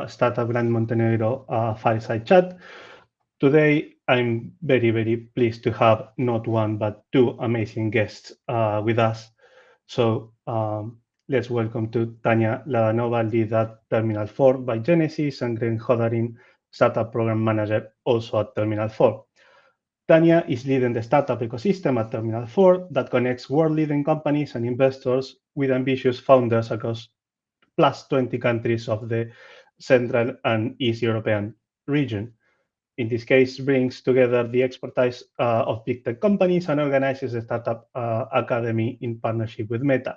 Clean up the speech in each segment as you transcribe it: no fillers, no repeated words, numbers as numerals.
Startup Grand Montenegro fireside chat. Today, I'm very, very pleased to have not one, but two amazing guests with us. So let's welcome to Tania Ladanova, lead at TRMNL4 by Genesis, and Greg Hodarin, Startup Program Manager, also at TRMNL4. Tania is leading the startup ecosystem at TRMNL4 that connects world-leading companies and investors with ambitious founders across plus 20 countries of the Central and East European region. In this case, brings together the expertise of big tech companies and organizes a startup academy in partnership with Meta.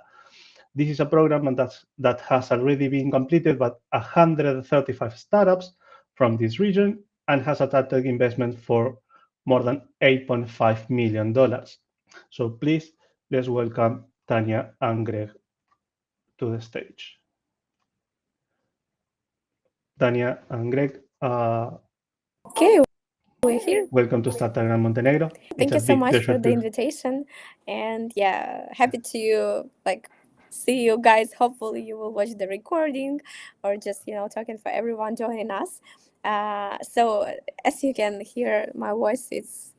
This is a program that has already been completed by 135 startups from this region and has attracted investment for more than $8.5 million. So please, let's welcome Tania and Greg to the stage. Tania and Greg, Okay, we're here. welcome to Startup Grand Montenegro. Thank you so much for the invitation, and yeah, happy to see you guys. Hopefully, you will watch the recording, or just talking for everyone joining us. So as you can hear, my voice is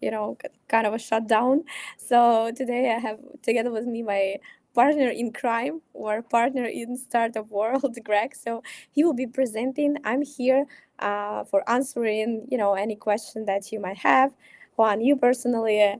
kind of a shutdown. So today I have together with me my partner in crime or partner in startup world, Greg. So he will be presenting. I'm here for answering any question that you might have. Juan, you personally,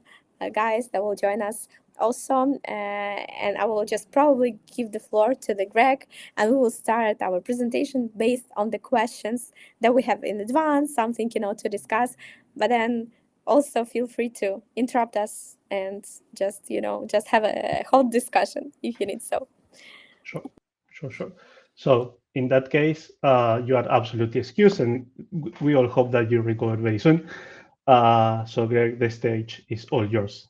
guys that will join us also, and I will just probably give the floor to the Greg, and we will start our presentation based on the questions that we have in advance, something to discuss, but then also feel free to interrupt us and just have a whole discussion if you need so. Sure. So in that case, you are absolutely excused, and we all hope that you recover very soon. So Greg, the stage is all yours.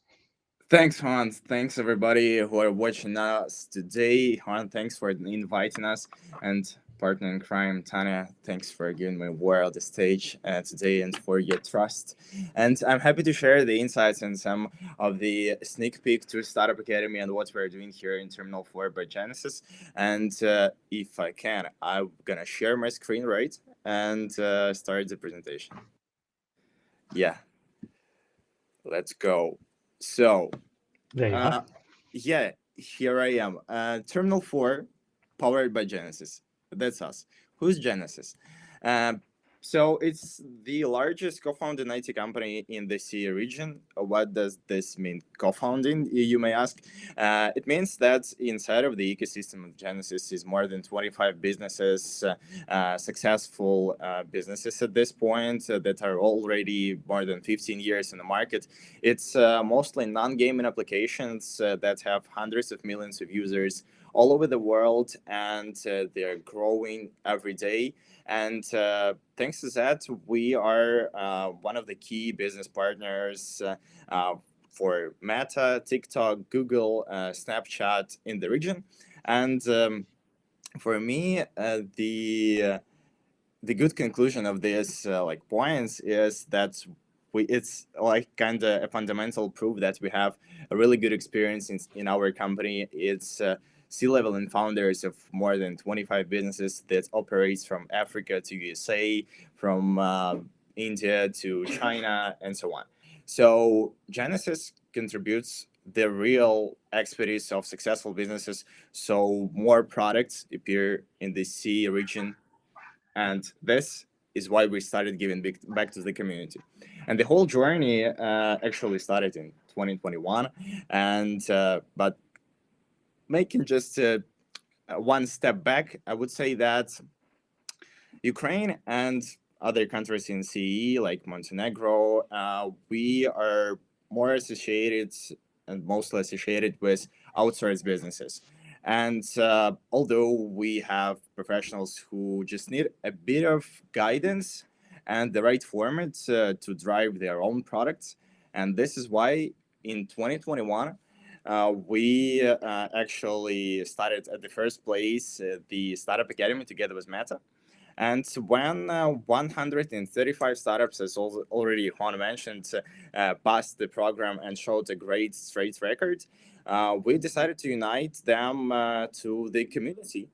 Thanks, Hans. Thanks, everybody who are watching us today. Hans, thanks for inviting us. And partner in crime, Tania, thanks for giving me the stage today and for your trust. And I'm happy to share the insights and some of the sneak peek to Startup Academy and what we're doing here in TRMNL4 by Genesis. And if I can, I'm going to share my screen, right? And start the presentation. Yeah. Let's go. So, yeah, here I am. TRMNL4, powered by Genesis. That's us. Who's Genesis? So it's the largest co-founding IT company in the CE region. What does this mean, co-founding, you may ask? It means that inside of the ecosystem of Genesis is more than 25 businesses, successful businesses at this point that are already more than 15 years in the market. It's mostly non-gaming applications that have hundreds of millions of users all over the world, and they're growing every day. And thanks to that, we are one of the key business partners for Meta, TikTok, Google, Snapchat in the region. And for me, the good conclusion of this points is that it's kind of a fundamental proof that we have a really good experience in our company. It's C-level and founders of more than 25 businesses that operates from Africa to USA, from India to China, and so on. So Genesis contributes the real expertise of successful businesses, so more products appear in the C region, and this is why we started giving back to the community. And the whole journey actually started in 2021, and but making just one step back, I would say that Ukraine and other countries in CE, like Montenegro, we are more associated and mostly associated with outsourced businesses. And although we have professionals who just need a bit of guidance and the right format to drive their own products, and this is why in 2021, we actually started at the first place the Startup Academy together with Meta. And when 135 startups, as already Juan mentioned, passed the program and showed a great straight record, we decided to unite them to the community.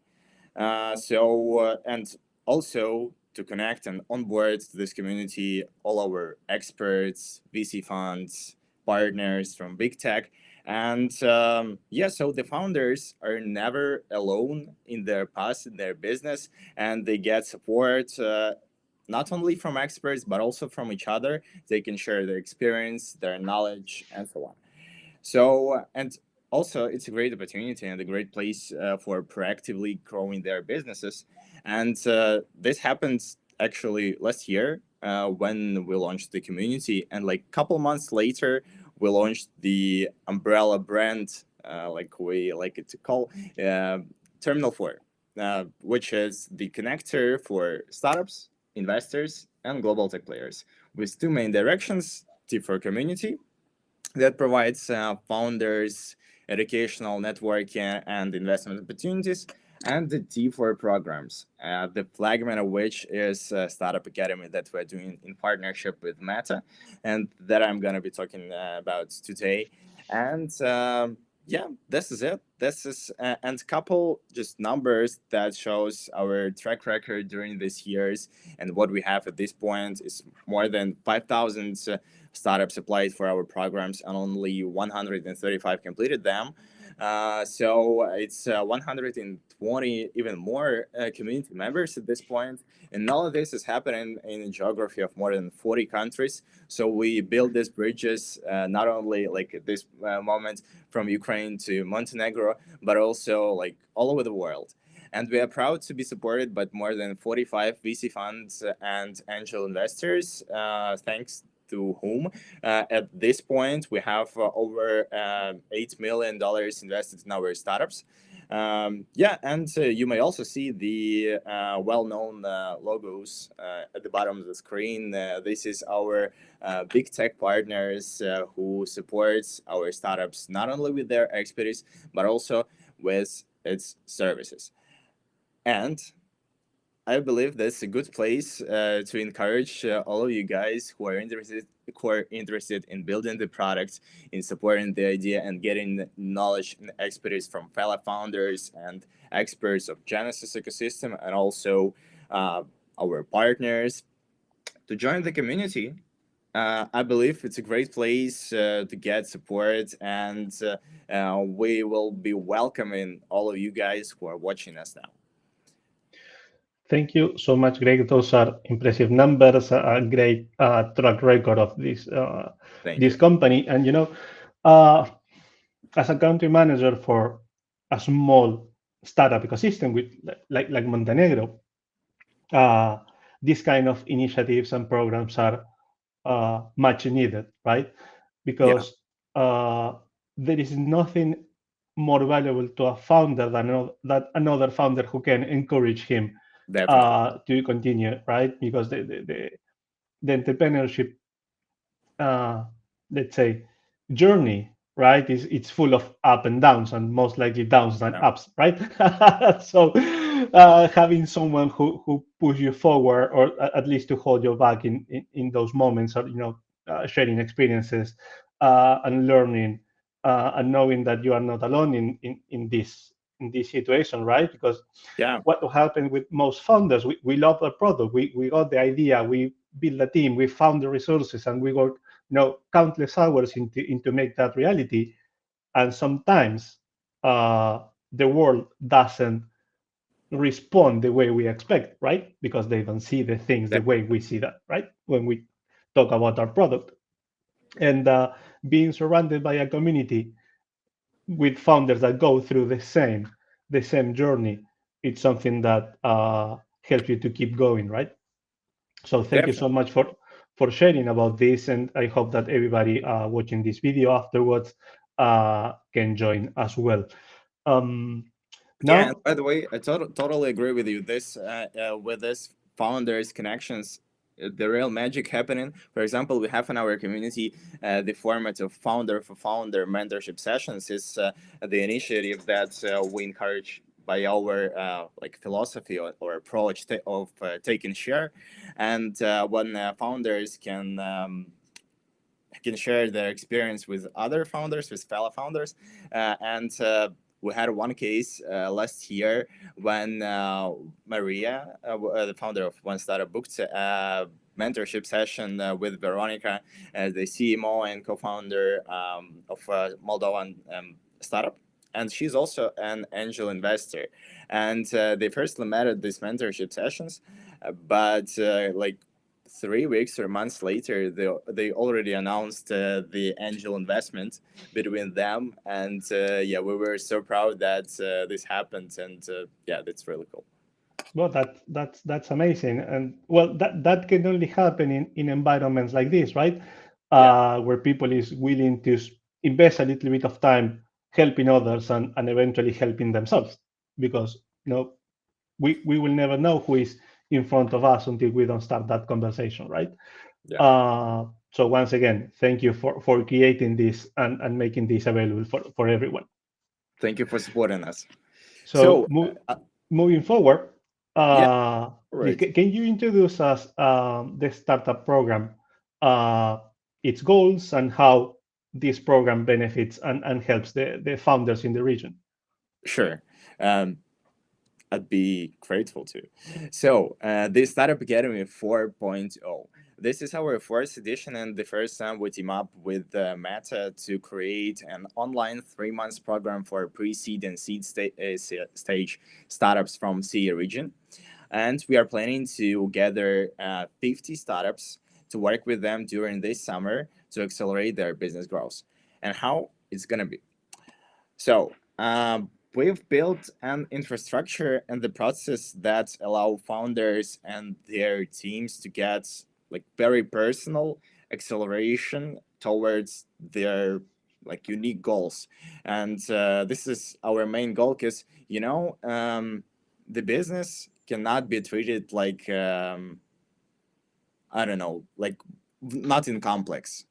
And also to connect and onboard to this community all our experts, VC funds, partners from big tech. And so the founders are never alone in their path, in their business, and they get support not only from experts, but also from each other. They can share their experience, their knowledge, and so on. So, and also, it's a great opportunity and a great place for proactively growing their businesses. And this happened actually last year when we launched the community. And like a couple months later, we launched the umbrella brand, like we like it to call, TRMNL4, which is the connector for startups, investors, and global tech players, with two main directions: T for community, that provides founders educational, networking, and investment opportunities, and the T4 programs, the flagman of which is Startup Academy that we're doing in partnership with Meta, and that I'm going to be talking about today. And yeah, this is it. This is and couple just numbers that shows our track record during these years, and what we have at this point is more than 5,000 startups applied for our programs, and only 135 completed them. So it's 120, even more community members at this point. And all of this is happening in a geography of more than 40 countries. So we build these bridges, not only like at this moment from Ukraine to Montenegro, but also like all over the world. And we are proud to be supported by more than 45 VC funds and angel investors, thanks to whom at this point we have over $8 million invested in our startups. Yeah, and you may also see the well-known logos at the bottom of the screen. This is our big tech partners who supports our startups not only with their expertise, but also with its services. And I believe that's a good place to encourage all of you guys who are interested in building the product, in supporting the idea, and getting knowledge and expertise from fellow founders and experts of Genesis ecosystem, and also our partners, to join the community. I believe it's a great place to get support, and we will be welcoming all of you guys who are watching us now. Thank you so much, Greg. Those are impressive numbers, a great track record of Thank this you. company. And uh, as a country manager for a small startup ecosystem with like Montenegro, these kind of initiatives and programs are much needed, right? Yeah, Because there is nothing more valuable to a founder than another founder who can encourage him definitely. to continue, right? Because the entrepreneurship, uh, let's say, journey, right, is it's full of up and downs, and most likely downs than Yeah, ups, right? So having someone who push you forward, or at least to hold you back in those moments, or sharing experiences and learning, and knowing that you are not alone in this situation, right? Because yeah, what happened with most founders, we love the product, we got the idea, we build a team, we found the resources, and we work countless hours into make that reality. And sometimes the world doesn't respond the way we expect, right? Because they don't see the things the way we see that, right? When we talk about our product. And being surrounded by a community with founders that go through the same journey, it's something that helps you to keep going, right? So thank you so definitely. much for sharing about this, and I hope that everybody watching this video afterwards can join as well. Um, Yeah, and Now, by the way, I totally agree with you. This with this founders connections, the real magic happening. For example, we have in our community the format of founder for founder mentorship sessions is the initiative that we encourage by our like philosophy or approach of taking share, and when founders can share their experience with other founders, with fellow founders, and We had one case last year when Maria, the founder of One Startup, booked a mentorship session with Veronica, the CMO and co-founder of a Moldovan startup. And she's also an angel investor. And they first met at these mentorship sessions, but like 3 weeks or months later, they already announced the angel investment between them, and yeah, we were so proud that this happened, and yeah, that's really cool. Well, that's amazing, and well, that can only happen in environments like this, right? Yeah, Where people is willing to invest a little bit of time helping others and eventually helping themselves, because we will never know who is in front of us until we don't start that conversation, right? yeah. So once again, thank you for creating this and making this available for everyone. Thank you for supporting us. So So moving forward, yeah, please, right. can you introduce us the startup program, its goals, and how this program benefits and helps the founders in the region? Sure. Um, I'd be grateful to. So, the Startup Academy 4.0. This is our first edition and the first time we team up with Meta to create an online 3 months program for pre-seed and seed stage startups from CE region. And we are planning to gather 50 startups to work with them during this summer to accelerate their business growth. And how it's going to be. So, we've built an infrastructure and the process that allow founders and their teams to get like very personal acceleration towards their like unique goals. And this is our main goal because, the business cannot be treated like, I don't know, like nothing complex.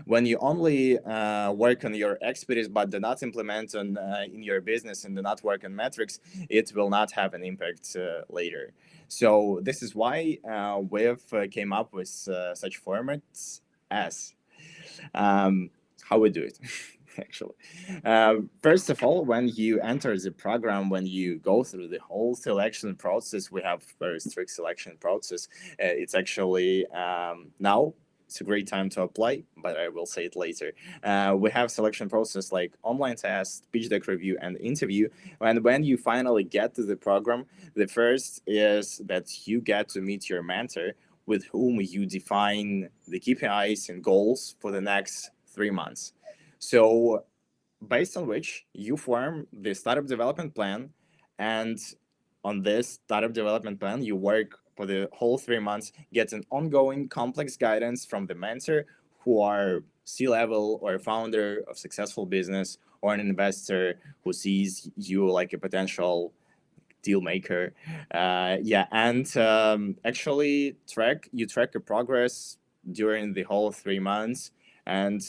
When you only work on your expertise but do not implement on in your business and do not work on metrics, it will not have an impact later. So this is why we've came up with such formats as how we do it. Actually, first of all, when you enter the program, when you go through the whole selection process, we have very strict selection process. It's actually now it's a great time to apply, but I will say it later. We have selection process like online test, pitch deck review, and interview. And when you finally get to the program, the first is that you get to meet your mentor, with whom you define the KPIs and goals for the next 3 months. So, based on which you form the startup development plan, and on this startup development plan, you work for the whole 3 months, get an ongoing complex guidance from the mentor, who are C-level or a founder of successful business or an investor who sees you like a potential deal maker. Yeah, and actually track your progress during the whole 3 months, and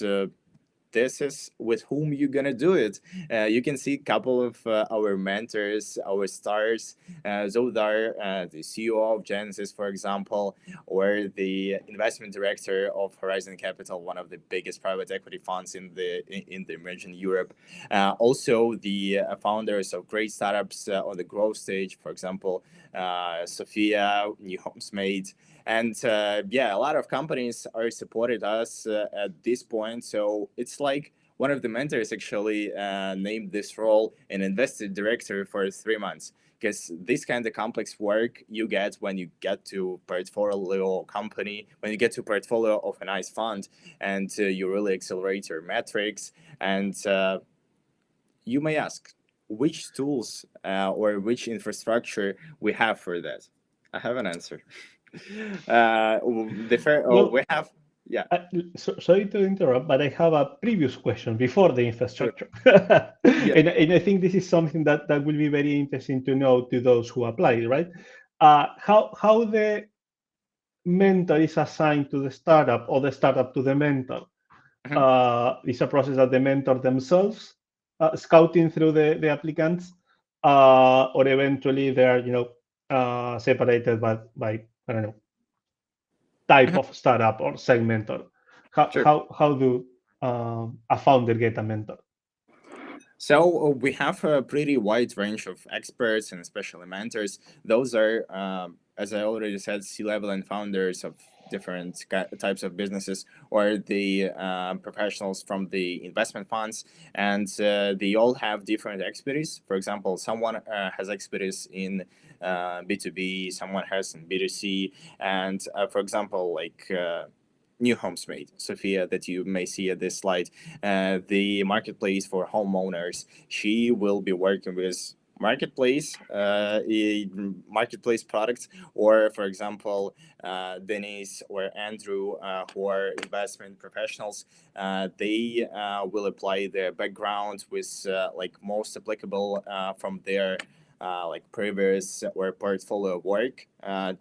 this is with whom you're gonna do it. You can see a couple of our mentors, our stars. Those are the CEO of Genesis, for example, or the investment director of Horizon Capital, one of the biggest private equity funds in the emerging Europe. Also, the founders of great startups on the growth stage, for example, Sophia, New Homes Made. And yeah, a lot of companies are supported us at this point. So it's like one of the mentors actually named this role an investor director for 3 months, because this kind of complex work you get when you get to portfolio company, when you get to portfolio of a nice fund, and you really accelerate your metrics. And you may ask, which tools or which infrastructure we have for that? I have an answer. Well, We have, yeah, sorry to interrupt, but I have a previous question before the sure, infrastructure. yeah, And I think this is something that will be very interesting to know to those who apply, right? How the mentor is assigned to the startup or the startup to the mentor. mhm, It's a process that the mentor themselves scouting through the applicants, or eventually they are, separated by I don't know, type mhm, of startup or segment, or how sure. how how do a founder get a mentor? So we have a pretty wide range of experts and especially mentors. Those are, as I already said, C-level and founders of different types of businesses, or the professionals from the investment funds, and they all have different expertise. For example, someone has expertise in B2B, someone has in B2C, and for example, like New Homes Made, Sophia, that you may see at this slide, the marketplace for homeowners. She will be working with marketplace products, or for example, Denise or Andrew, who are investment professionals. They will apply their background with like most applicable from their like previous or portfolio work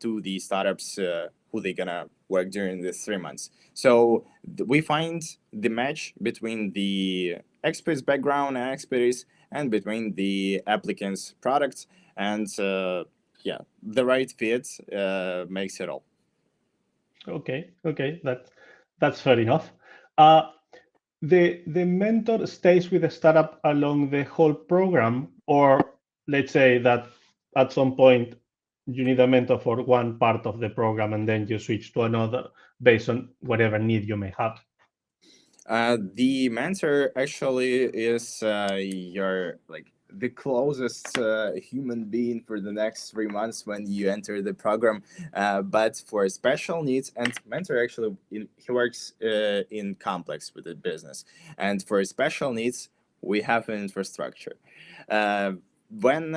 to the startups who they gonna work during these 3 months. So we find the match between the expert's background and expertise, and between the applicant's products, and yeah, the right fit makes it all. Okay, that's fair enough. Uh, the mentor stays with the startup along the whole program, or let's say that at some point you need a mentor for one part of the program and then you switch to another based on whatever need you may have. The mentor actually is your like the closest human being for the next 3 months when you enter the program. But for special needs, and mentor actually he works in complex with the business, and for special needs we have an infrastructure. Uh, when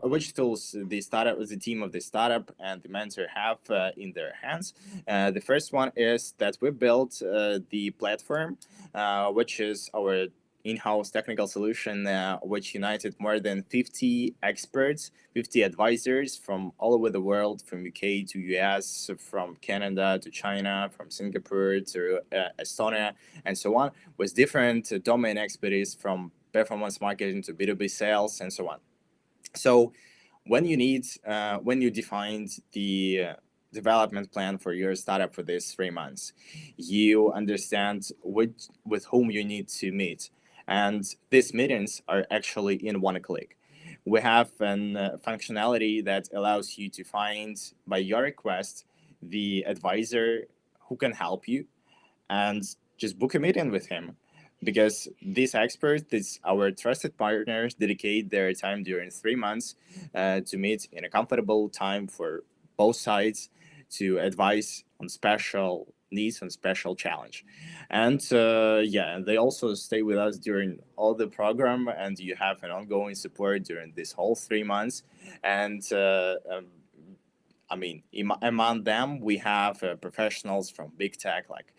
which tools the team of the startup and the mentor have in their hands. The first one is that we built the platform, which is our in-house technical solution, which united more than 50 experts, 50 advisors from all over the world, from UK to US, from Canada to China, from Singapore to Estonia, and so on, with different domain expertise from performance marketing to B2B sales and so on. So when you defined the development plan for your startup for these 3 months, you understand with whom you need to meet, and these meetings are actually in one click. We have an functionality that allows you to find by your request the advisor who can help you, and just book a meeting with him, because these experts, our trusted partners, dedicate their time during 3 months to meet in a comfortable time for both sides to advise on special needs and special challenge. And yeah, and they also stay with us during all the program, and you have an ongoing support during this whole 3 months. And I mean, among them, we have professionals from big tech like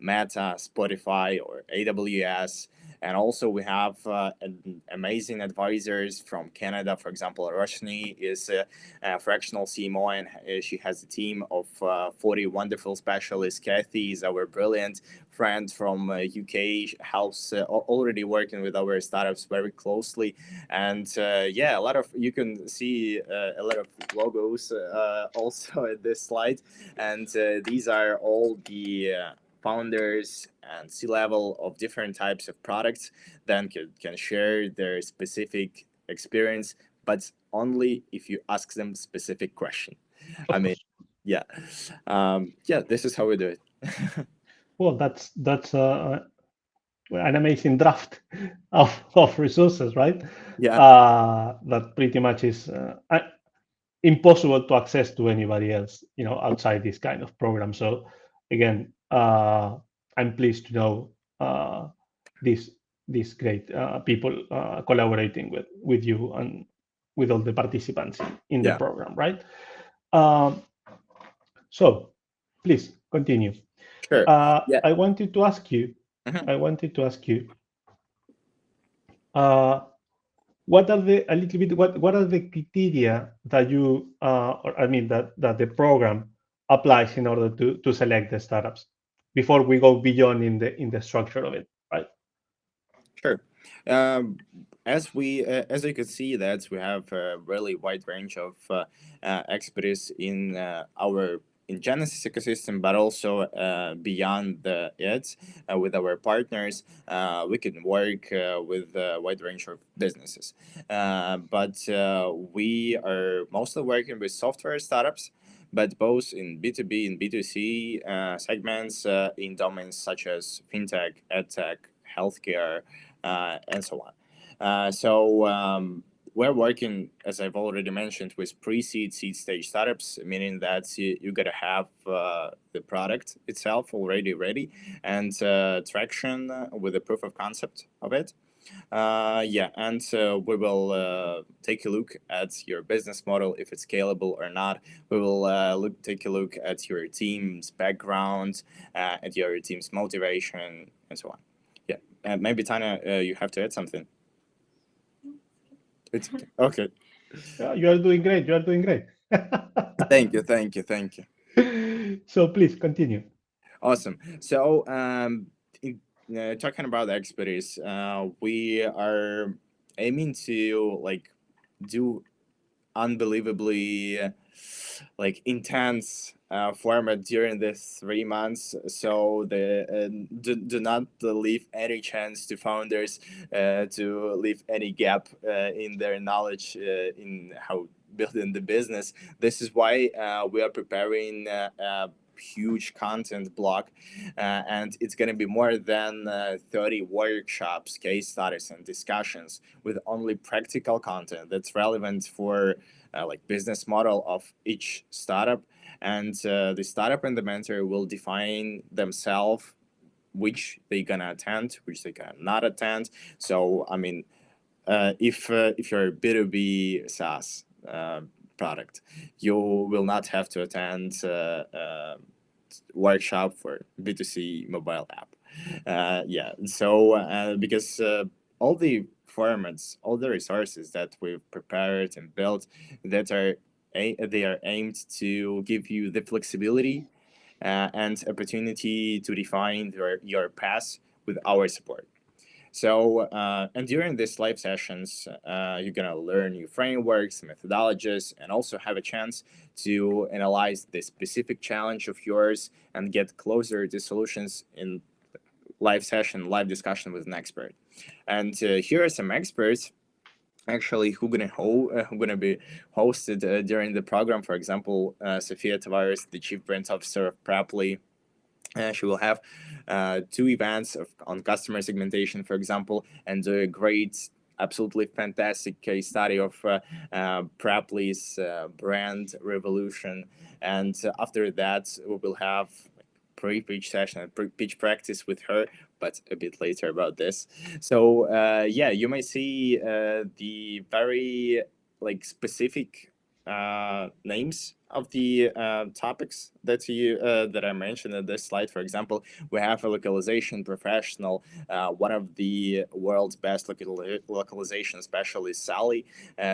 Meta, Spotify, or AWS. And also we have amazing advisors from Canada. For example, Roshni is a fractional CMO, and she has a team of 40 wonderful specialists. Kathy is our brilliant friend from UK, helps already working with our startups very closely. And yeah, you can see a lot of logos also at this slide. And these are all the founders and C-level of different types of products, then can share their specific experience, but only if you ask them specific question. I mean, yeah, yeah, this is how we do it. Well, that's an amazing draft of resources, right? Yeah, That pretty much is impossible to access to anybody else, outside this kind of program. So again, I'm pleased to know these these great people collaborating with you and with all the participants in the yeah, program, right? Um, so please continue. sure. Yeah. I wanted to ask you. Mhm. I wanted to ask you. Uh, what are the a little bit what are the criteria that you or I mean that the program applies in order to select the startups before we go beyond in the structure of it, right? Sure. As you could see, that we have a really wide range of expertise in our in Genesis ecosystem, but also beyond it with our partners. We can work with a wide range of businesses. But we are mostly working with software startups, but both in B2B and B2C segments in domains such as FinTech, EdTech, healthcare, and so on. We're working, as I've already mentioned, with pre-seed, seed stage startups, meaning that you gotta have the product itself already ready and traction with a proof of concept of it. And we will take a look at your business model, if it's scalable or not. We will take a look at your team's background, at your team's motivation, and so on. Yeah, maybe Tania, you have to add something. It's okay. You are doing great. You are doing great. Thank you. So please continue. Awesome. So, talking about expertise, we are aiming to do unbelievably intense format during this 3 months. So do not leave any chance to founders to leave any gap in their knowledge in how building the business. This is why we are preparing huge content block, and it's going to be more than 30 workshops, case studies, and discussions with only practical content that's relevant for business model of each startup. And the startup and the mentor will define themselves which they gonna attend, which they gonna not attend. So I mean, if you're a B2B SaaS product, you will not have to attend workshop for B2C mobile app. Because all the formats, all the resources that we've prepared and built, that are they are aimed to give you the flexibility and opportunity to define your path with our support. So, and during these live sessions, you're gonna learn new frameworks, methodologies, and also have a chance to analyze the specific challenge of yours and get closer to solutions in live session, live discussion with an expert. And here are some experts actually who gonna be hosted during the program. For example, Sofia Tavares, the Chief Brand Officer of Preply. She will have 2 events on customer segmentation, for example, and a great, absolutely fantastic case study of Preply's brand revolution. And after that, we will have pre-pitch session and pre-pitch practice with her, but a bit later about this. So you may see the very specific names of the topics that I mentioned in this slide. For example, we have a localization professional, one of the world's best localization specialists, Sally.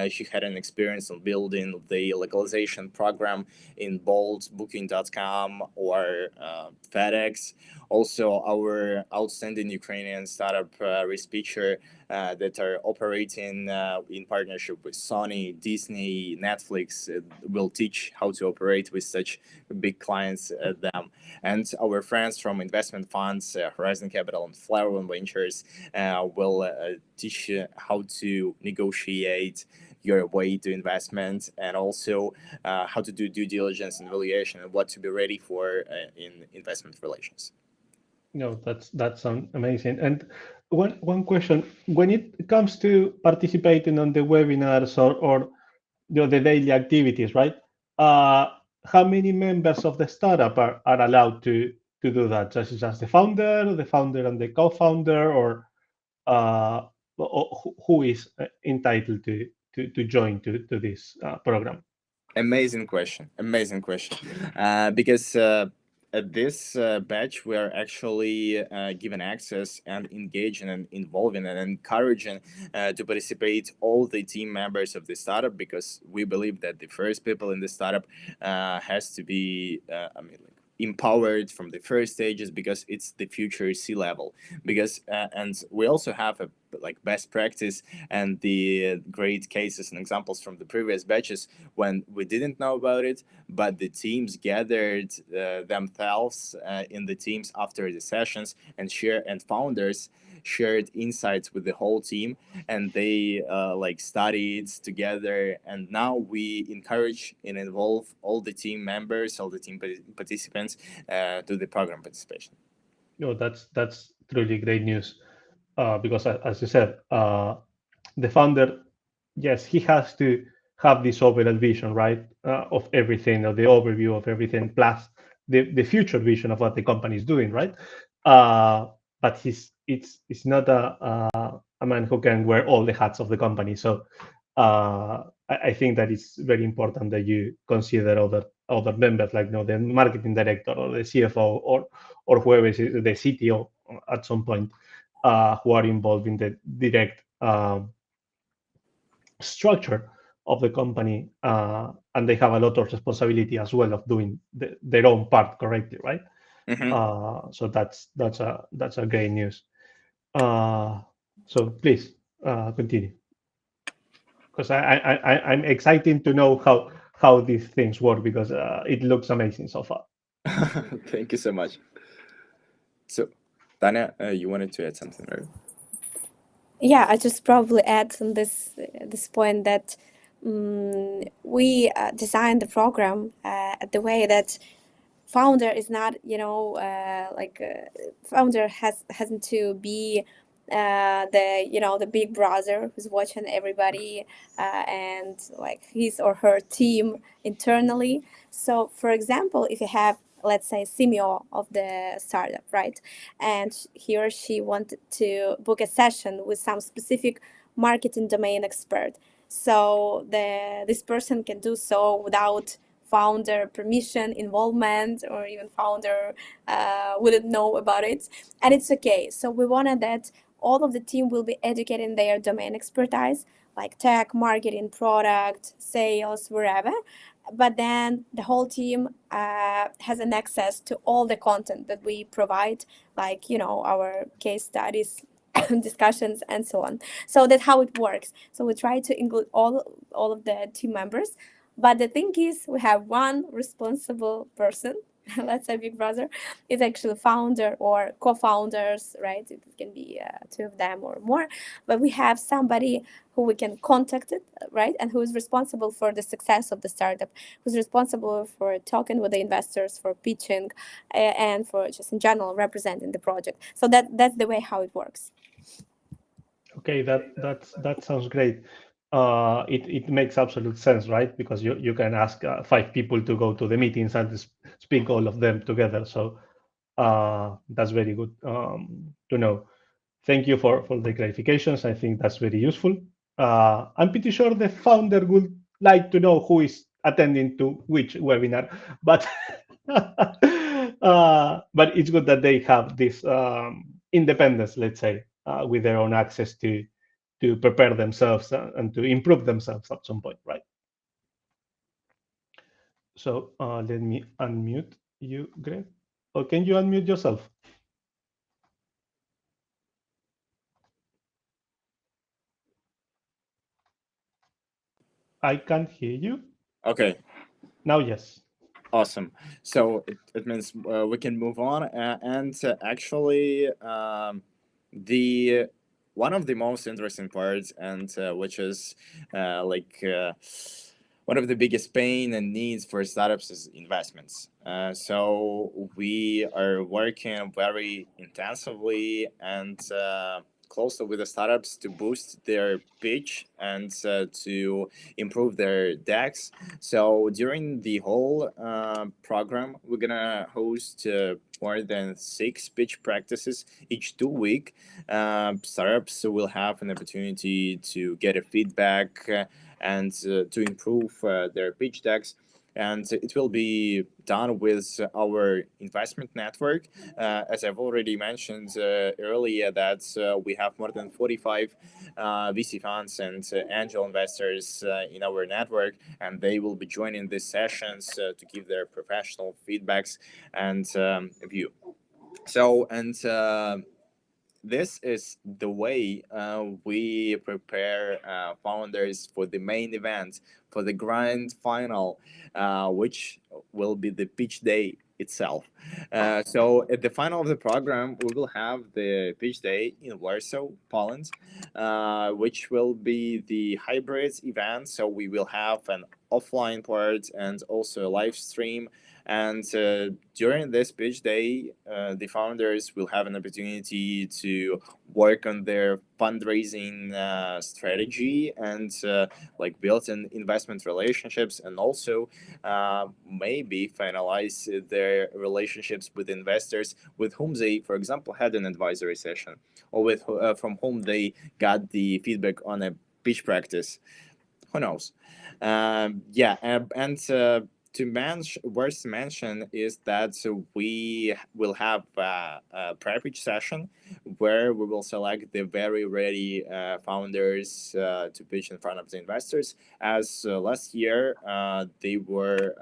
She had an experience in building the localization program in Bolt, Booking.com, or FedEx. Also, our outstanding Ukrainian startup Respeecher that are operating in partnership with Sony, Disney, Netflix will teach how to operate with such big clients as them. And our friends from investment funds, Horizon Capital and Flower One Ventures, will teach you how to negotiate your way to investment, and also how to do due diligence and valuation, and what to be ready for in investment relations. No, that sounds amazing. And one question: when it comes to participating on the webinars or the daily activities, right? How many members of the startup are allowed to do that? Just the founder and the co-founder, or who is entitled to join to this program? Amazing question. Because at this batch, we are actually given access and engaging and involving and encouraging to participate all the team members of the startup, because we believe that the first people in the startup has to be empowered from the first stages, because it's the future C-level. Because and we also have like best practice and the great cases and examples from the previous batches when we didn't know about it, but the teams gathered themselves in the teams after the sessions and founders shared insights with the whole team, and they like studied together, and now we encourage and involve all the team members, all the team participants to the program participation. No, that's truly great news. Because as you said, the founder, yes, he has to have this overall vision, right, of everything, or the overview of everything, plus the future vision of what the company is doing, right? Uh, but it's not a man who can wear all the hats of the company. So I think that it's very important that you consider other members, like the marketing director or the CFO or whoever is the CTO at some point, who are involved in the direct structure of the company, and they have a lot of responsibility as well of doing their own part correctly, right? Mm-hmm. So that's a great news. So please continue, because I'm excited to know how these things work, because it looks amazing so far. Thank you so much. So, Tania, you wanted to add something, right? Yeah, I just probably add on this point that we designed the program the way that founder is not, founder hasn't to be the big brother who's watching everybody, and like his or her team internally. So for example, if you have, let's say, CMO of the startup, right, and he or she wanted to book a session with some specific marketing domain expert, so this person can do so without founder permission, involvement, or even founder wouldn't know about it, and it's okay. So we wanted that all of the team will be educated in their domain expertise, like tech, marketing, product, sales, wherever. But then the whole team has an access to all the content that we provide, like our case studies, discussions, and so on. So that's how it works. So we try to include all of the team members, but the thing is, we have one responsible person. Let's say big brother is actually founder or co-founders, right? It can be two of them or more, but we have somebody who we can contact it, right? And who is responsible for the success of the startup, who's responsible for talking with the investors, for pitching, and for just in general representing the project. So that's the way how it works. Okay, that sounds great. It makes absolute sense, right? Because you can ask five people to go to the meetings and speak all of them together. So that's very good to know. Thank you for the clarifications. I think that's very useful. I'm pretty sure the founder would like to know who is attending to which webinar, but but it's good that they have this independence, let's say, with their own access to prepare themselves and to improve themselves at some point, right? So let me unmute you, Greg. Or can you unmute yourself? I can't hear you. Okay. Now, yes. Awesome. So it means we can move on, and actually, the one of the most interesting parts, and which is one of the biggest pain and needs for startups is investments. So we are working very intensively and closely with the startups to boost their pitch and to improve their decks. So during the whole program, we're gonna host more than 6 pitch practices each 2 week. Startups will have an opportunity to get a feedback and to improve their pitch decks. And it will be done with our investment network. As I've already mentioned earlier, that we have more than 45 VC funds and angel investors in our network, and they will be joining these sessions to give their professional feedbacks and view. So, and this is the way we prepare founders for the main event, for the grand final, which will be the pitch day itself. So at the final of the program, we will have the pitch day in Warsaw, Poland, which will be the hybrid event. So we will have an offline part and also a live stream. And during this pitch day, the founders will have an opportunity to work on their fundraising strategy and like build an investment relationships, and also maybe finalize their relationships with investors with whom they, for example, had an advisory session, or with from whom they got the feedback on a pitch practice. Who knows? Yeah, and worth to mention is that we will have a pre-pitch session where we will select the very ready founders to pitch in front of the investors. As last year, they were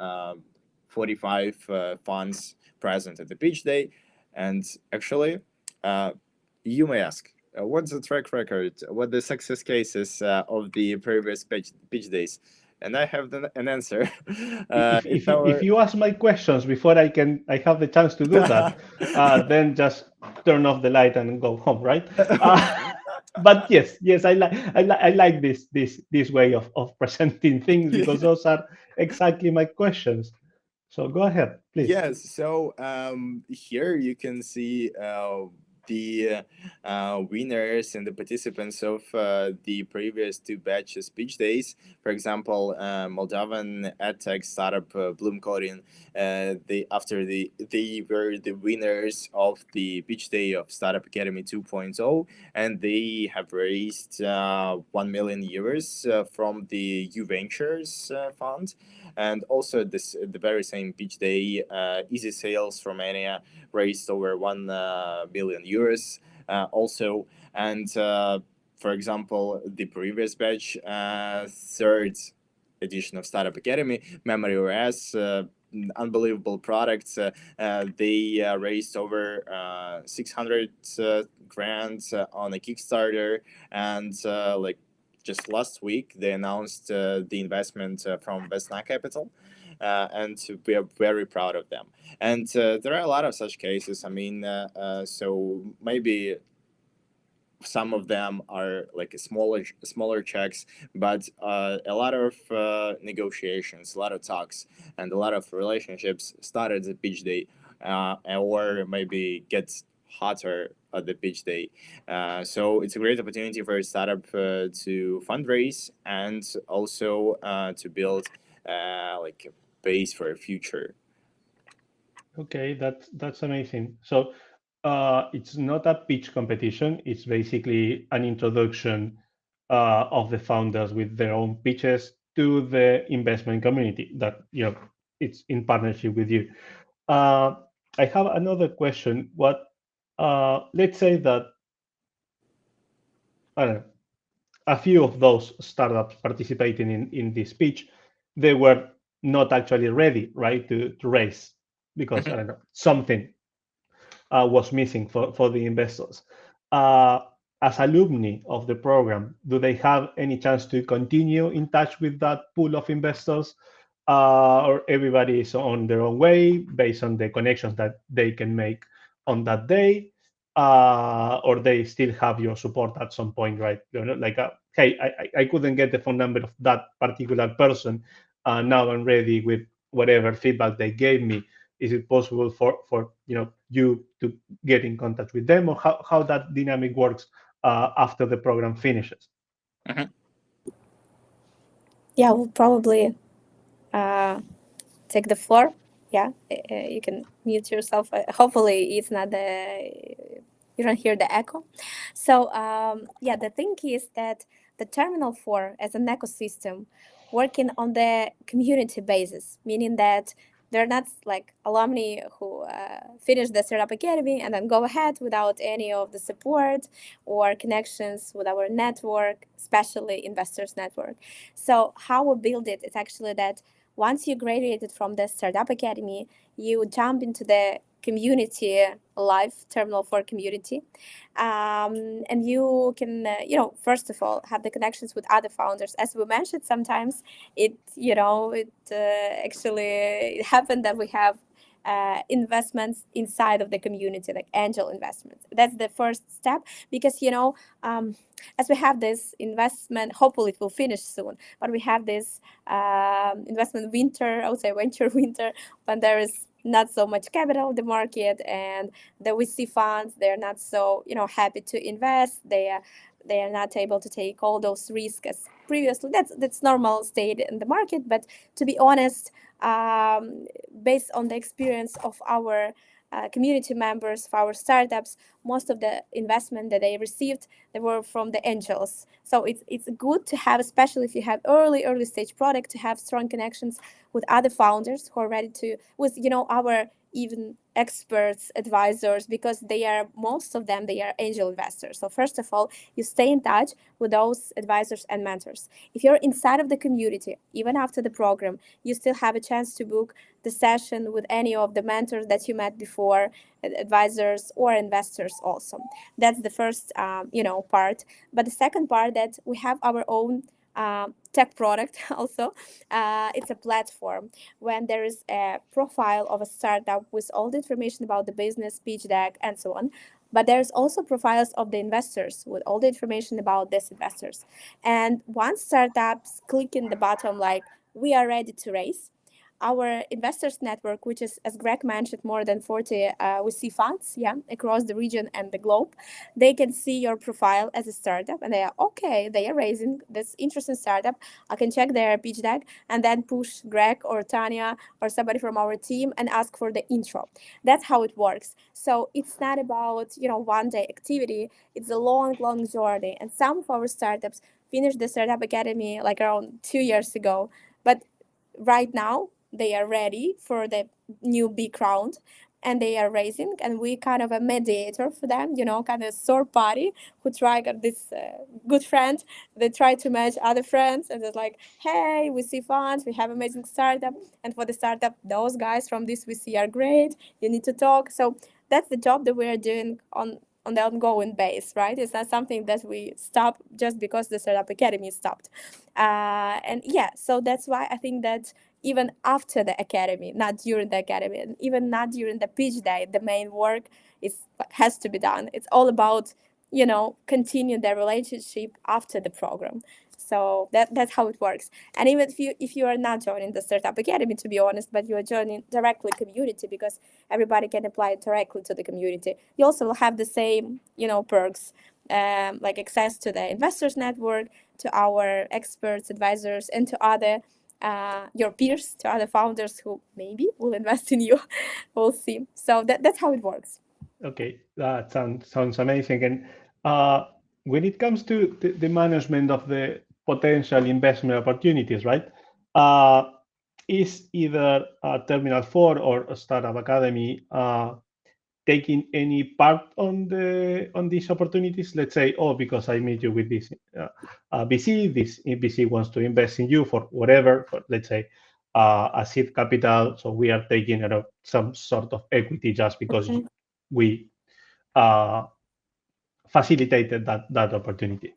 45 funds present at the pitch day, and actually, you may ask, what's the track record? What the success cases of the previous pitch days? And I have an answer. It's If our. you ask my questions before I have the chance to do that, then just turn off the light and go home, right? But yes, I like this way of presenting things, because those are exactly my questions. So go ahead, please. Yes, so here you can see the winners and the participants of the previous two batches pitch days. For example, Moldovan EdTech startup Bloom Coding. They were the winners of the pitch day of Startup Academy 2.0, and they have raised 1 million euros from the U Ventures fund. And also this the very same pitch day, Easy Sales from Romania raised over 1 million euros also. And for example, the previous batch, third edition of Startup Academy, Memory OS, unbelievable products. They raised over 600 grand on a Kickstarter, and like just last week they announced the investment from Vesna Capital, and we are very proud of them. And there are a lot of such cases. I mean, so maybe some of them are like smaller checks, but a lot of negotiations, a lot of talks, and a lot of relationships started at pitch day, or maybe gets hotter at the pitch day. So it's a great opportunity for a startup to fundraise and also to build like a base for a future. Okay, that's amazing. So it's not a pitch competition. It's basically an introduction of the founders with their own pitches to the investment community that, it's in partnership with you. Uh, I have another question. Let's say that, I don't know, a few of those startups participating in this pitch, they were not actually ready, right, to raise, because I don't know, something was missing for the investors. Uh, as alumni of the program, do they have any chance to continue in touch with that pool of investors? Or everybody is on their own way based on the connections that they can make on that day? Or they still have your support at some point, right? Like, hey, I couldn't get the phone number of that particular person. Now I'm ready with whatever feedback they gave me. Is it possible for you to get in contact with them, or how that dynamic works after the program finishes? Mhm. Yeah, we'll probably take the floor. Yeah, you can mute yourself. Hopefully, it's not you don't hear the echo. So yeah, the thing is that the Terminal 4 as an ecosystem working on the community basis, meaning that they're not like alumni who finish the Startup Academy and then go ahead without any of the support or connections with our network, especially investors network. So how we build it's actually that once you graduated from the Startup Academy, you jump into the community live, TRMNL4 community. And you can, first of all, have the connections with other founders. As we mentioned, sometimes it actually happened that we have investments inside of the community, like angel investments. That's the first step, because as we have this investment, hopefully it will finish soon, but we have this investment winter, I would say venture winter, when there is not so much capital in the market, and the VC funds, they're not so happy to invest. They are not able to take all those risks as previously. That's normal state in the market. But to be honest, based on the experience of our community members, of our startups, most of the investment that they received, they were from the angels. So it's good to have, especially if you have early stage product, to have strong connections with other founders who are ready to, with our even experts, advisors, because most of them, they are angel investors. So first of all, you stay in touch with those advisors and mentors. If you're inside of the community, even after the program, you still have a chance to book the session with any of the mentors that you met before, advisors or investors also. That's the first part. But the second part, that we have our own tech product also. It's a platform when there is a profile of a startup with all the information about the business, pitch deck, and so on. But there's also profiles of the investors with all the information about these investors. And once startups click in the bottom like we are ready to raise, our investors network, which is, as Greg mentioned, more than 40 VC funds, across the region and the globe, they can see your profile as a startup, and they are okay. They are raising this interesting startup. I can check their pitch deck and then push Greg or Tania or somebody from our team and ask for the intro. That's how it works. So it's not about one day activity. It's a long journey. And some of our startups finished the startup academy like around 2 years ago, but right now they are ready for the new big round, and they are raising, and we kind of a mediator for them, kind of third party who try this good friend. They try to match other friends, and it's like, hey, we see funds, we have amazing startup, and for the startup, those guys from this VC are great. You need to talk. So that's the job that we are doing on the ongoing base, right? It's not something that we stop just because the startup academy stopped. So that's why I think that even after the academy, not during the academy, and even not during the pitch day, the main work has to be done. It's all about continue the relationship after the program. So that's how it works. And even if you are not joining the startup academy, to be honest, but you are joining directly community, because everybody can apply directly to the community, you also will have the same perks, like access to the investors network, to our experts, advisors, and to other your peers, to other founders who maybe will invest in you. We'll see. So that's how it works. Okay, that sounds amazing. And when it comes to the management of the potential investment opportunities, right? Is either TRMNL4 or a Startup Academy taking any part on these opportunities? Let's say, because I meet you with this VC, this VC wants to invest in you for whatever, for, let's say, a seed capital. So we are taking some sort of equity just because we facilitated that opportunity,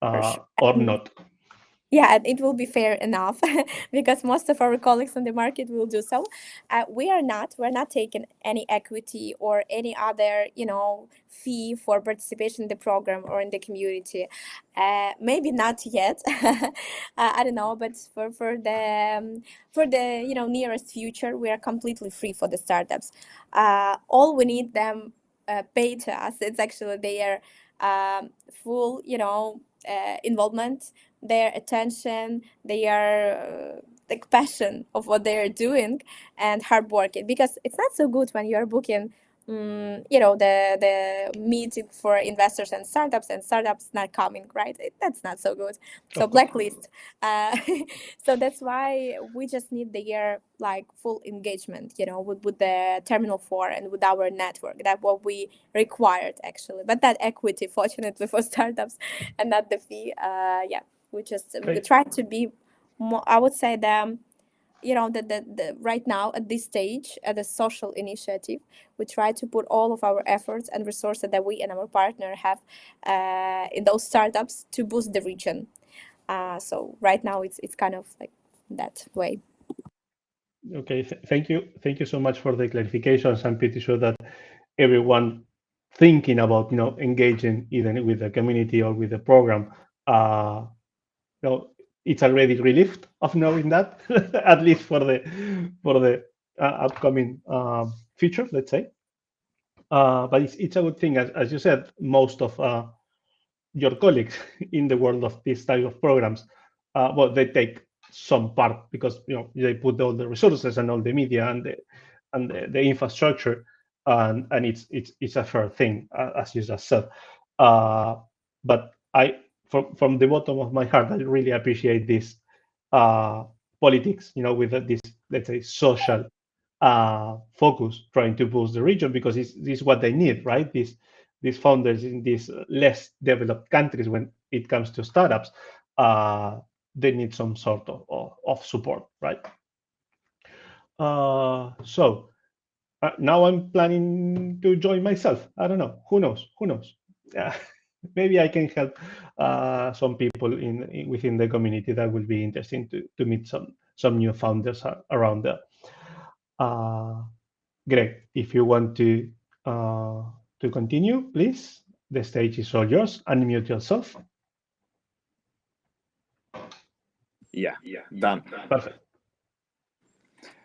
Sure. or not. Yeah, and it will be fair enough because most of our colleagues on the market will do so. We're not taking any equity or any other fee for participation in the program or in the community. Maybe not yet. I don't know, but for the nearest future, we are completely free for the startups. All we need them pay to us. It's actually their full involvement, their attention, their like passion of what they are doing, and hard working. Because it's not so good when you're booking the meeting for investors and startups not coming, right? That's not so good. So blacklist. So that's why we just need their like full engagement, with the TRMNL4 and with our network. That's what we required actually, but that equity, fortunately for startups, and not the fee. We try to be more, I would say, the right now at this stage, at the social initiative, we try to put all of our efforts and resources that we and our partner have in those startups to boost the region. So right now it's kind of like that way. Okay, thank you so much for the clarifications. I'm pretty sure that everyone thinking about engaging either with the community or with the program, it's already relieved of knowing that, at least for the upcoming future, let's say. But it's a good thing, as you said. Most of your colleagues in the world of this type of programs, well, they take some part because they put all the resources and all the media and the infrastructure, and it's a fair thing, as you just said. But from the bottom of my heart, I really appreciate this politics, with this, let's say, social focus, trying to boost the region, because this is what they need, right? These founders in these less developed countries, when it comes to startups, they need some sort of support, right? So now I'm planning to join myself. I don't know. Who knows? Who knows? Yeah. Maybe I can help some people within the community. That will be interesting to meet some new founders around there. Greg, if you want to continue, please. The stage is all yours. Unmute yourself. Yeah, done. Perfect.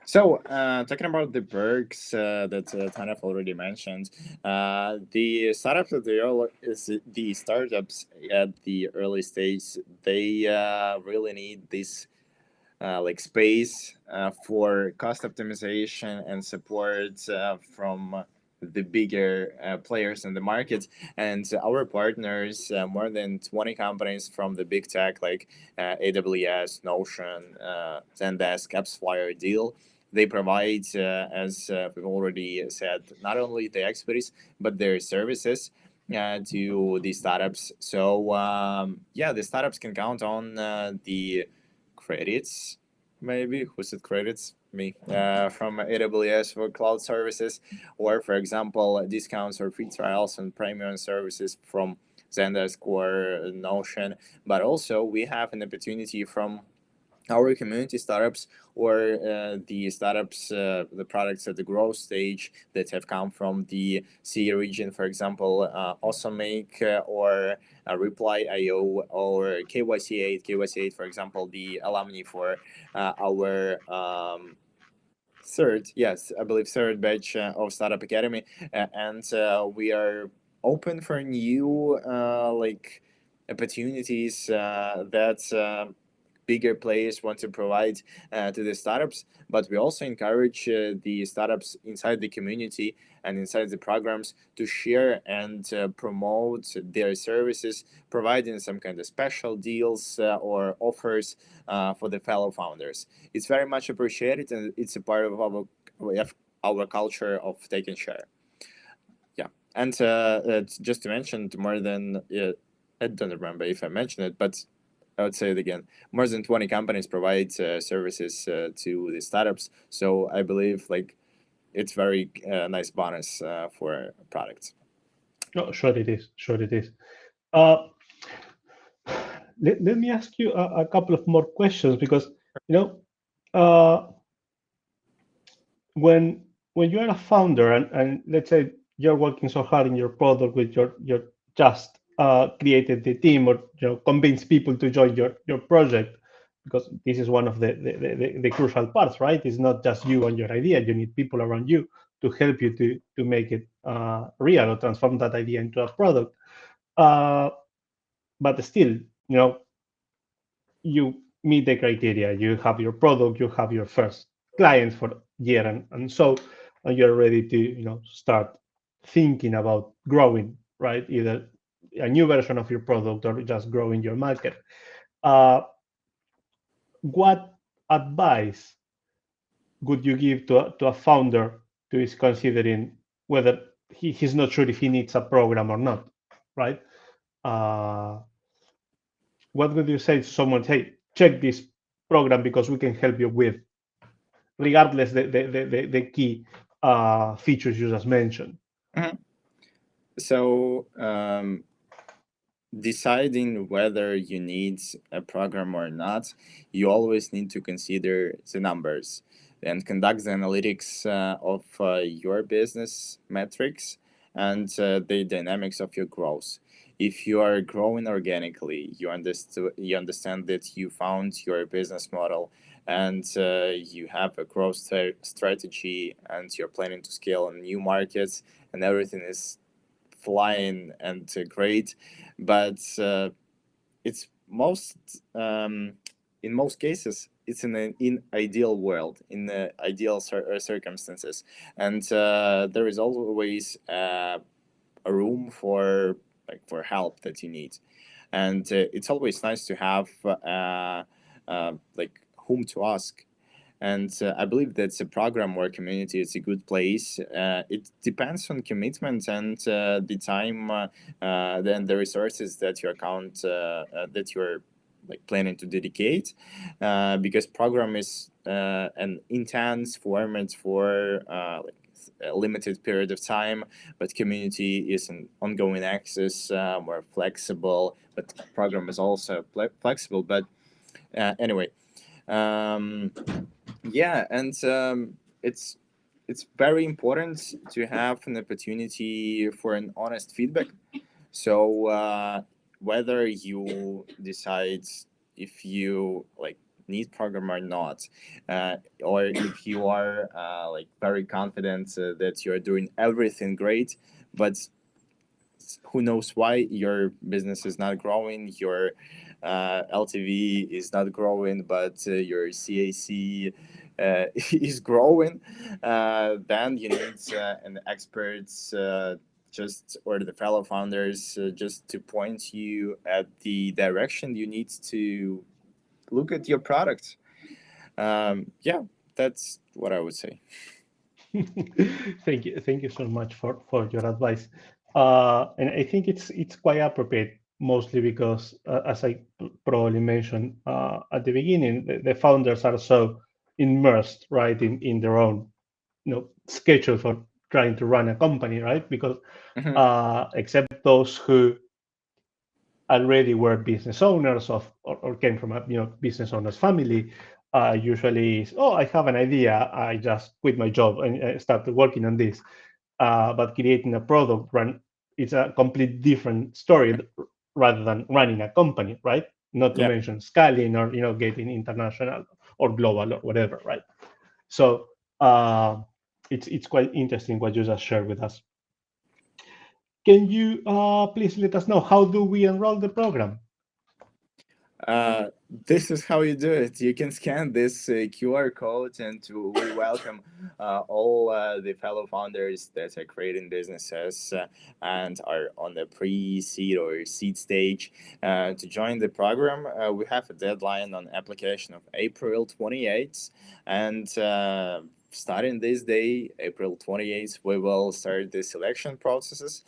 So, talking about the perks that Tania already mentioned, the startups at the startups at the early stage, they really need this like space for cost optimization and support from the bigger players in the market. And our partners, more than 20 companies from the big tech like AWS, Notion, Zendesk, AppsFlyer, Deal, they provide, as we've already said, not only the expertise but their services to the startups. So yeah, the startups can count on the credits, maybe who said credits, me, from AWS for cloud services, or for example discounts or free trials and premium services from Zendesk or Notion. But also we have an opportunity from our community startups, or the startups, the products at the growth stage that have come from the CE region, for example, AwesomeMake or Reply.io or KYC8, for example, the alumni for our third batch of Startup Academy, and we are open for new like opportunities that bigger players want to provide to the startups. But we also encourage the startups inside the community and inside the programs to share and promote their services, providing some kind of special deals or offers for the fellow founders. It's very much appreciated, and it's a part of our culture of taking share. Yeah, and just to mention, more than I don't remember if I mentioned it, but I would say it again. More than 20 companies provide services to the startups. So I believe like it's very nice bonus for products. No, sure it is. Sure it is. Uh, let me ask you a couple of more questions, because uh, when you are a founder, and let's say you're working so hard in your product with your just created the team, or convince people to join your project, because this is one of the crucial parts, right? It's not just you and your idea. You need people around you to help you to make it real, or transform that idea into a product. But still, you meet the criteria. You have your product, you have your first clients for year, and so you're ready to start thinking about growing, right? Either a new version of your product or just growing your market. What advice would you give to a founder who is considering whether he's not sure if he needs a program or not, right? What would you say to someone? Hey, check this program because we can help you with regardless the key features you just mentioned. Mhm. So, deciding whether you need a program or not, you always need to consider the numbers and conduct the analytics of your business metrics and the dynamics of your growth. If you are growing organically, you understand that you found your business model and you have a growth strategy and you're planning to scale in new markets and everything is flying and great, but it's most in most cases it's in an in ideal world, in the ideal circumstances, and there is always a room for for help that you need, and it's always nice to have like whom to ask. And I believe that's a program or community. It's a good place. It depends on commitment and the time, then the resources that your account that you're like planning to dedicate, because program is an intense format for a limited period of time, but community is an ongoing access, more flexible. But program is also flexible. But anyway. Um, yeah, and it's very important to have an opportunity for an honest feedback. So whether you decide if you like need program or not, or if you are like very confident that you're doing everything great, but who knows why your business is not growing, your LTV is not growing, but your CAC is growing, then you need an expert just or the fellow founders just to point you at the direction you need to look at your product. Yeah, that's what I would say. Thank you so much for your advice. And I think it's quite appropriate, mostly because, as I probably mentioned at the beginning, the founders are so immersed, right, in their own, schedule for trying to run a company, right? Because Mhm. except those who already were business owners or came from a business owner's family, usually is, oh, I have an idea, I just quit my job and started working on this. But creating a product run, it's a complete different story rather than running a company, right? Not to Yeah. mention scaling or getting international or global or whatever, right? So it's quite interesting what you just shared with us. Can you please let us know how do we enroll the program? This is how you do it. You can scan this QR code, and we welcome all the fellow founders that are creating businesses and are on the pre-seed or seed stage to join the program. We have a deadline on application of April 28th, and starting this day, April 28th, we will start the selection processes,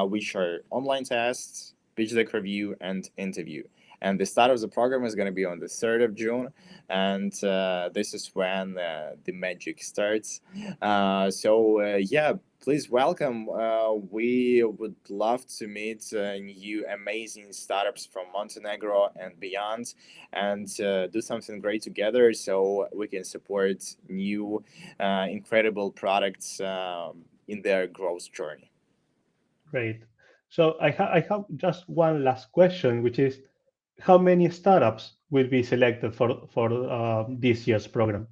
which are online tests, pitch deck review, and interview. And the start of the program is going to be on the 3rd of June, and this is when the magic starts. Yeah, please welcome. We would love to meet new amazing startups from Montenegro and beyond, and do something great together so we can support new incredible products in their growth journey. Great. So I have just one last question, which is how many startups will be selected for this year's program?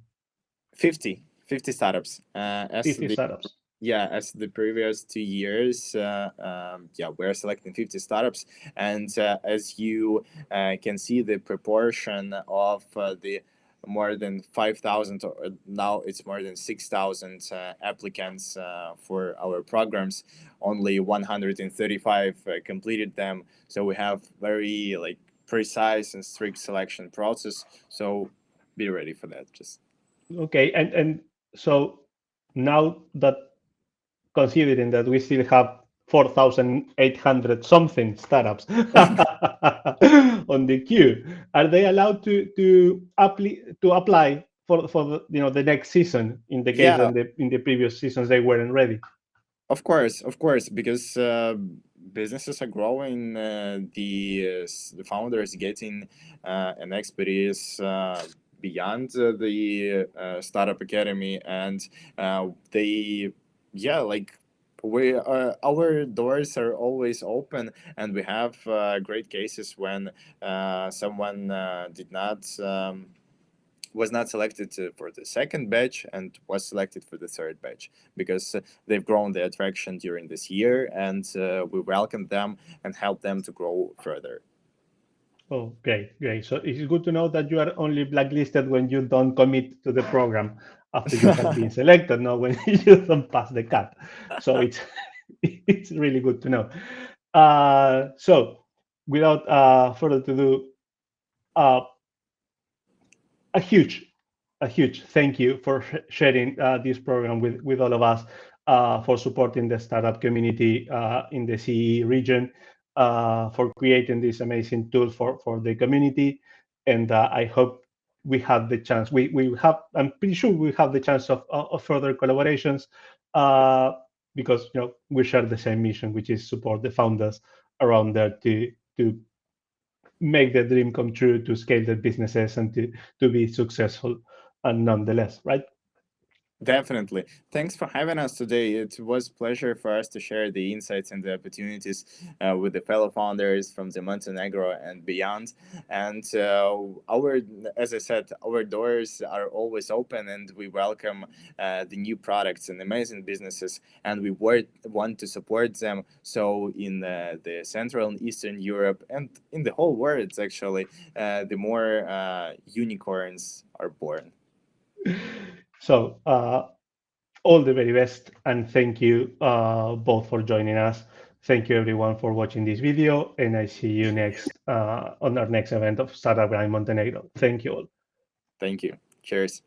50 startups. As 50 the startups. Yeah, as the previous 2 years, yeah, we're selecting 50 startups, and as you can see, the proportion of the more than 5,000, or now it's more than 6,000 applicants for our programs. Only 135 completed them, so we have very like precise and strict selection process. So be ready for that. Just Okay, and so now that considering that we still have 4,800 something startups on the queue, are they allowed to apply for the next season in the case Yeah, that in the previous seasons they weren't ready. of course, because businesses are growing, the founders getting an expertise beyond the startup academy, and they, yeah, like we our doors are always open, and we have great cases when someone did not. Was not selected for the second batch and was selected for the third batch because they've grown their attraction during this year, and we welcome them and help them to grow further. Oh, great, great. So it's good to know that you are only blacklisted when you don't commit to the program after you have been selected, not when you don't pass the cut. So it's it's really good to know. So without further ado, uh, a huge a huge thank you for sharing this program with all of us, for supporting the startup community in the CE region, for creating this amazing tool for the community. And I hope we have the chance. We have. I'm pretty sure we have the chance of further collaborations, uh, because we share the same mission, which is support the founders around there to make the dream come true, to scale their businesses, and to be successful, and nonetheless, right? Definitely. Thanks for having us today. It was a pleasure for us to share the insights and the opportunities with the fellow founders from the Montenegro and beyond. And as I said, our doors are always open, and we welcome the new products and amazing businesses, and we want to support them. So in the Central and Eastern Europe and in the whole world, actually, the more unicorns are born. So all the very best, and thank you both for joining us. Thank you everyone for watching this video, and I see you next on our next event of Startup Grind Montenegro. Thank you all. Thank you. Cheers.